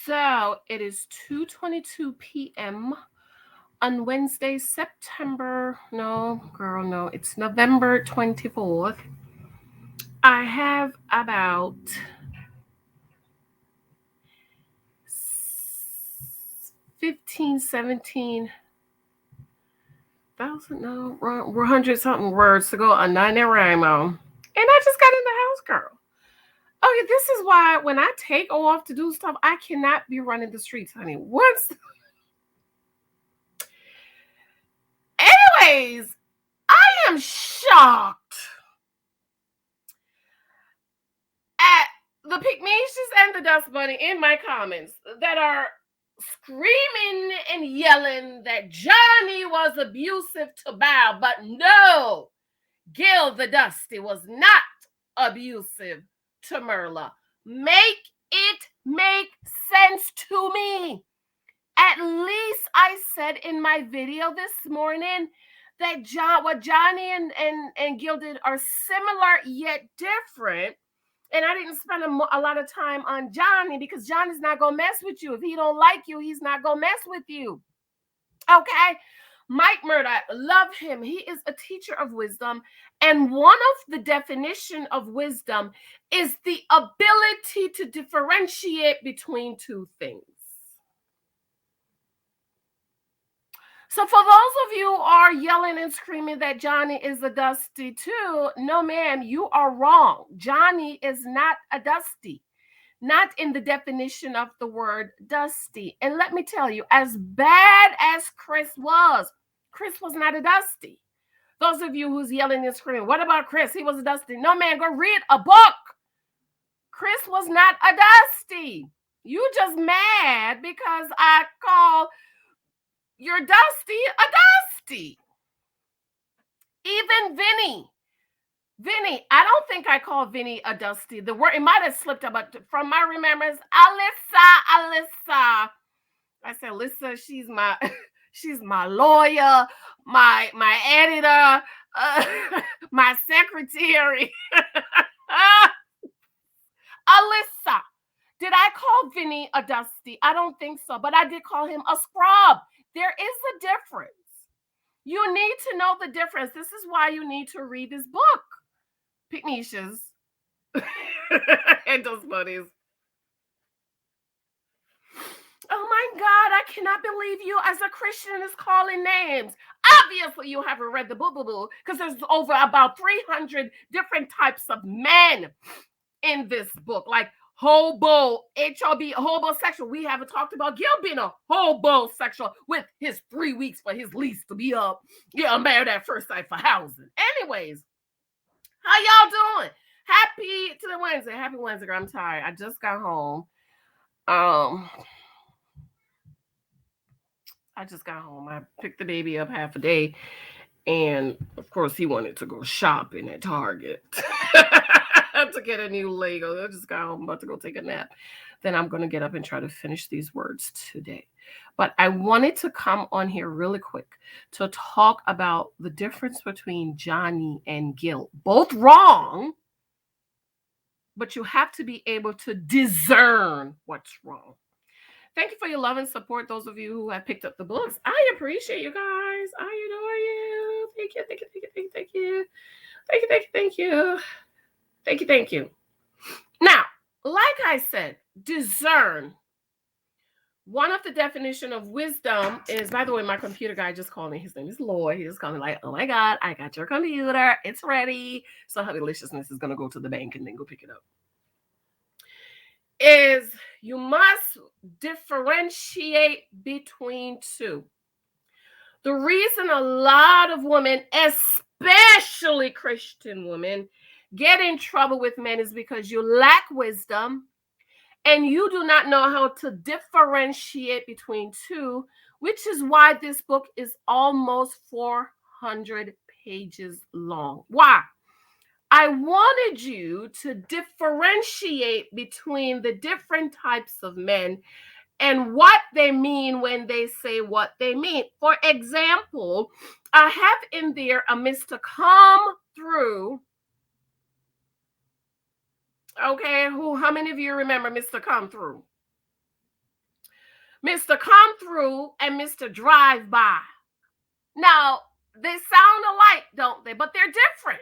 So it is 2:22 p.m. on Wednesday, it's November 24th. I have about 15, 17,000, no, 100 something words to go on NaNoWriMo. And I just got in the house, girl. Oh, yeah, this is why when I take off to do stuff, I cannot be running the streets, honey. Anyways, I am shocked at the Pygmalions and the Dust Bunny in my comments that are screaming and yelling that Johnny was abusive to Bow, but no, Gill the Dusty was not abusive to MYRLA. Make it make sense to me. At least I said in my video this morning that what Johnny and Gill did are similar yet different. And I didn't spend a lot of time on Johnny because Johnny's not going to mess with you. If he don't like you, he's not going to mess with you. Okay? Mike Murdoch, love him. He is a teacher of wisdom. And one of the definition of wisdom is the ability to differentiate between two things. So for those of you who are yelling and screaming that Johnny is a dusty too, no, ma'am, you are wrong. Johnny is not a dusty, not in the definition of the word dusty. And let me tell you, as bad as Chris was not a dusty. Those of you who's yelling and screaming, what about Chris? He was a dusty. No, man, go read a book. Chris was not a dusty. You just mad because I call your dusty a dusty. Even Vinny, I don't think I call Vinny a dusty. The word, it might have slipped up, but from my remembrance, Alyssa. I said, Alyssa, she's my lawyer, my editor, my secretary. Alyssa. Did I call Vinny a dusty? I don't think so, but I did call him a scrub. There is a difference. You need to know the difference. This is why you need to read this book. Pygmalions and those buddies. Oh my God, I cannot believe you as a Christian is calling names. Obviously, you haven't read the book because there's over about 300 different types of men in this book. Like hobo, HOB, homosexual. We haven't talked about Gill being a homosexual with his 3 weeks for his lease to be up. Yeah, married at first sight for housing. Anyways, how y'all doing? Happy Wednesday, girl. I'm tired. I just got home. I picked the baby up half a day. And of course, he wanted to go shopping at Target to get a new Lego. I just got home, about to go take a nap. Then I'm going to get up and try to finish these words today. But I wanted to come on here really quick to talk about the difference between Johnny and Gill. Both wrong, but you have to be able to discern what's wrong. Thank you for your love and support, those of you who have picked up the books. I appreciate you guys. I adore you. Thank you. Now, like I said, discern. One of the definition of wisdom is, by the way, my computer guy just called me. His name is Lloyd. He just called me like, oh my God, I got your computer. It's ready. So her deliciousness is going to go to the bank and then go pick it up. Is you must differentiate between two. The reason a lot of women, especially Christian women, get in trouble with men is because you lack wisdom and you do not know how to differentiate between two, which is why this book is almost 400 pages long. Why? I wanted you to differentiate between the different types of men and what they mean when they say what they mean. For example, I have in there a Mr. Come Through. Okay, how many of you remember Mr. Come Through? Mr. Come Through and Mr. Drive By. Now, they sound alike, don't they? But they're different.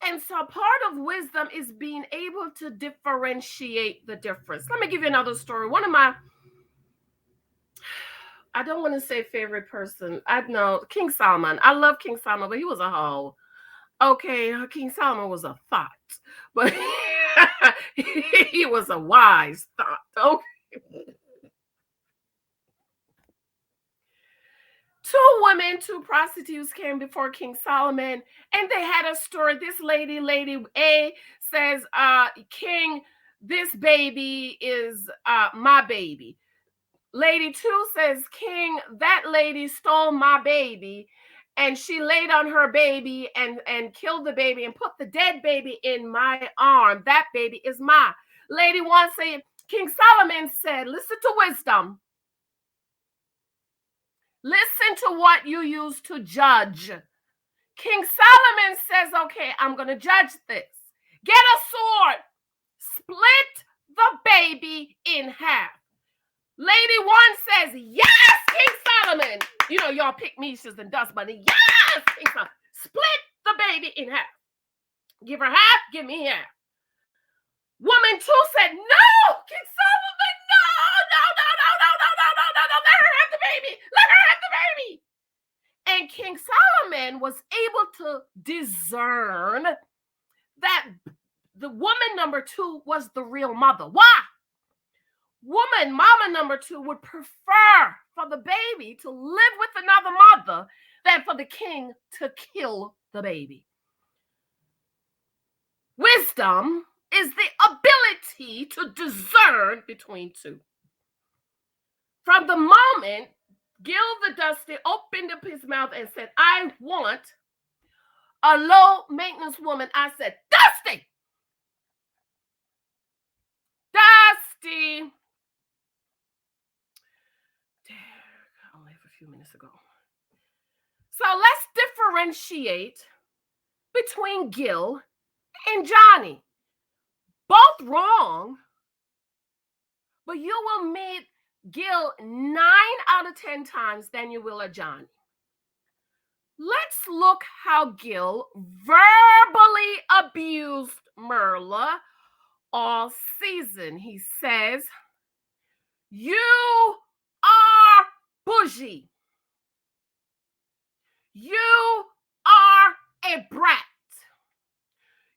And so part of wisdom is being able to differentiate the difference. Let me give you another story. One of my, I don't want to say favorite person. I know King Solomon. I love King Solomon, but he was a hoe. Okay, King Solomon was a thought, but he was a wise thought. Okay. Two women, two prostitutes came before King Solomon, and they had a story. This lady A says, King, this baby is my baby. Lady 2 says, King, that lady stole my baby, and she laid on her baby and killed the baby and put the dead baby in my arm. That baby is mine. Lady 1 said, King Solomon said, listen to wisdom. Listen to what you use to judge. King Solomon says, okay, I'm going to judge this. Get a sword. Split the baby in half. Lady 1 says, yes, King Solomon. You know, y'all pick Misha's and dust bunny. Yes, King Solomon. Split the baby in half. Give her half, give me half. Woman 2 said, no, King Solomon, no. Let her have the baby. Let her have the baby. And King Solomon was able to discern that the woman number 2 was the real mother. Why? Woman, mama number 2 would prefer for the baby to live with another mother than for the king to kill the baby. Wisdom is the ability to discern between two. From the moment Gill the Dusty opened up his mouth and said, I want a low maintenance woman, I said, Dusty! Dusty! I only have a few minutes ago. So let's differentiate between Gill and Johnny. Both wrong, but you will meet Gill 9 out of 10 times than you will a Johnny. Let's look how Gill verbally abused MYRLA all season. He says, you are bougie. You are a brat.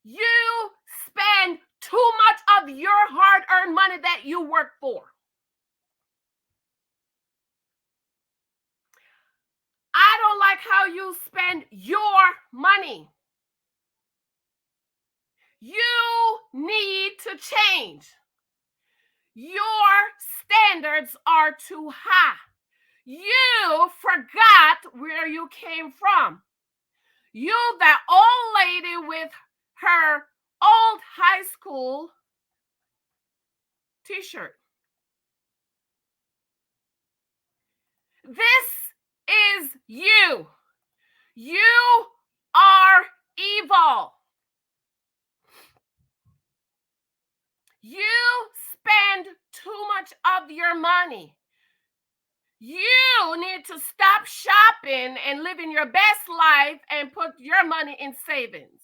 You spend too much of your hard-earned money that you work for. I don't like how you spend your money. You need to change. Your standards are too high. You forgot where you came from. You, that old lady with her old high school t-shirt. This is you. You are evil. You spend too much of your money. You need to stop shopping and living your best life and put your money in savings.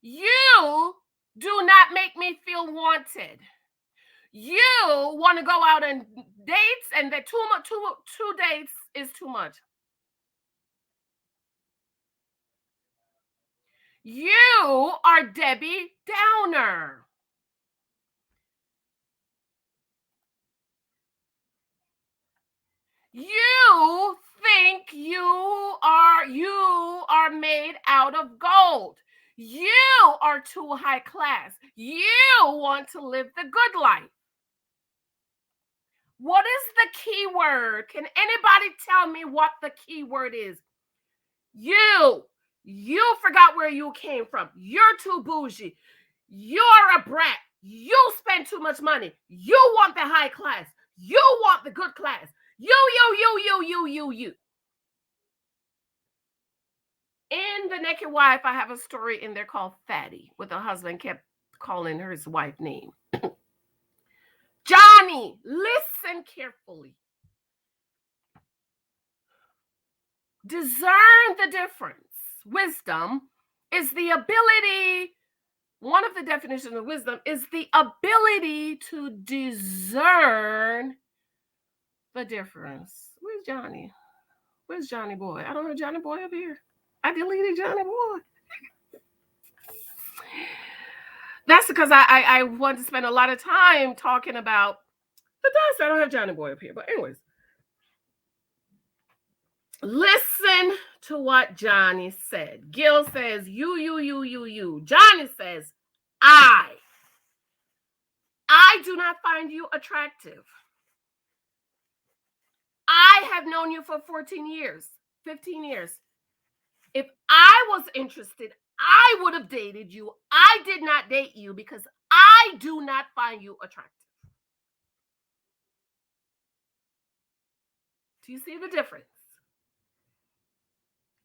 You do not make me feel wanted. You want to go out on dates, and that two dates is too much. You are Debbie Downer. You think you are made out of gold. You are too high class. You want to live the good life. What is the key word? Can anybody tell me what the key word is? You forgot where you came from. You're too bougie. You're a brat. You spend too much money. You want the high class. You want the good class. You. In The Naked Wife, I have a story in there called Fatty, where the husband kept calling her his wife name. Johnny Johnny, listen carefully. Discern the difference. Wisdom is the ability, one of the definitions of wisdom is the ability to discern the difference. Where's Johnny? Where's Johnny boy? I don't know Johnny boy up here. I deleted Johnny boy. That's because I want to spend a lot of time talking about the dust. I don't have Johnny boy up here. But anyways, listen to what Johnny said. Gill says, you. Johnny says, I do not find you attractive. I have known you for 14 years, 15 years. If I was interested, I would have dated you. I did not date you because I do not find you attractive. Do you see the difference?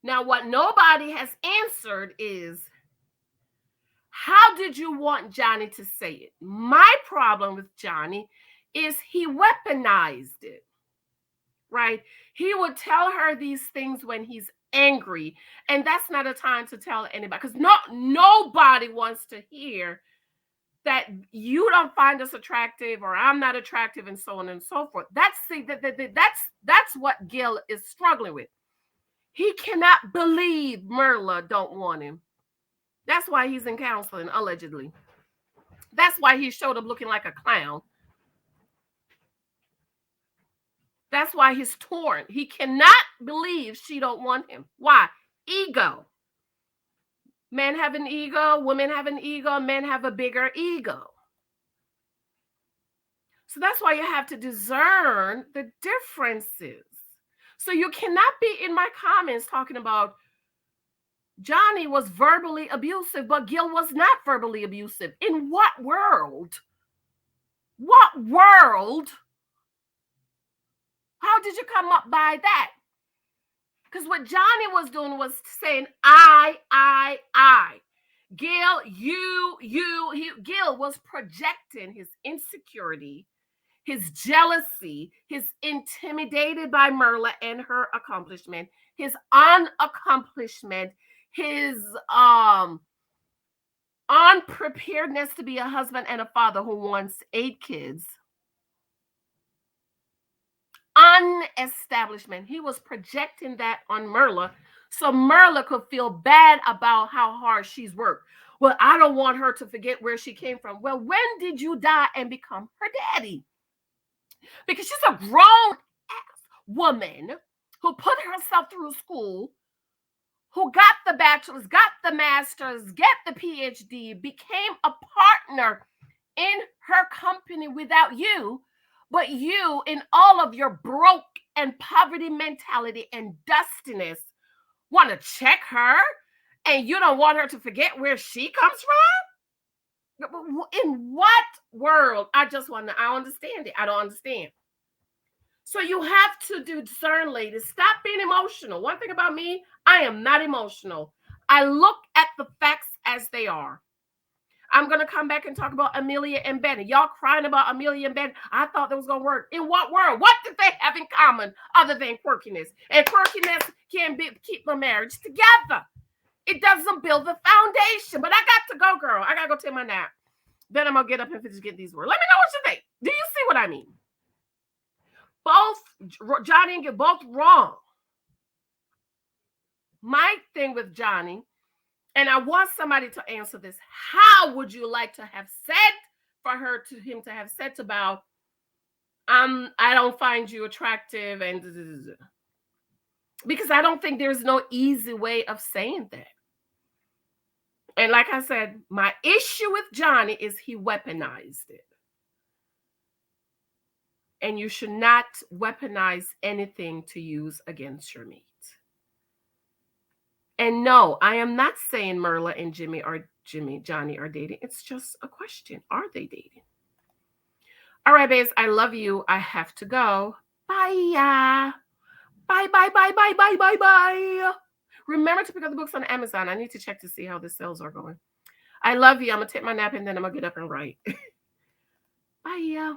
Now, what nobody has answered is, how did you want Johnny to say it? My problem with Johnny is he weaponized it, right? He would tell her these things when he's angry, and that's not a time to tell anybody, because nobody wants to hear that you don't find us attractive or I'm not attractive and so on and so forth. That's what Gill is struggling with. He cannot believe MYRLA don't want him. That's why he's in counseling, allegedly. That's why he showed up looking like a clown. That's why he's torn. He cannot believe she don't want him. Why? Ego. Men have an ego, women have an ego, men have a bigger ego. So that's why you have to discern the differences. So you cannot be in my comments talking about Johnny was verbally abusive, but Gill was not verbally abusive. In what world? What world? How did you come up by that? Because what Johnny was doing was saying, I. Gill, Gill was projecting his insecurity, his jealousy, his intimidated by MYRLA and her accomplishment, his unaccomplishment, his unpreparedness to be a husband and a father who wants 8 kids. Unestablishment. He was projecting that on MYRLA so MYRLA could feel bad about how hard she's worked. Well, I don't want her to forget where she came from. Well, when did you die and become her daddy? Because she's a grown-ass woman who put herself through school, who got the bachelor's, got the master's, get the PhD, became a partner in her company without you. But you, in all of your broke and poverty mentality and dustiness, want to check her, and you don't want her to forget where she comes from? In what world? I understand it. I don't understand. So you have to discern, ladies. Stop being emotional. One thing about me, I am not emotional. I look at the facts as they are. I'm going to come back and talk about Amelia and Benny. Y'all crying about Amelia and Benny. I thought that was going to work. In what world? What did they have in common other than quirkiness? And quirkiness can keep the marriage together. It doesn't build the foundation. But I got to go, girl. I got to go take my nap. Then I'm going to get up and finish getting these words. Let me know what you think. Do you see what I mean? Both Johnny and Gill, both wrong. My thing with Johnny, and I want somebody to answer this. How would you like to have said for him to have said about, I don't find you attractive, and because I don't think there's no easy way of saying that. And like I said, my issue with Johnny is he weaponized it. And you should not weaponize anything to use against your mate. And no, I am not saying MYRLA and Johnny are dating. It's just a question. Are they dating? All right, babes. I love you. I have to go. Bye. Bye. Remember to pick up the books on Amazon. I need to check to see how the sales are going. I love you. I'm going to take my nap and then I'm going to get up and write. Bye.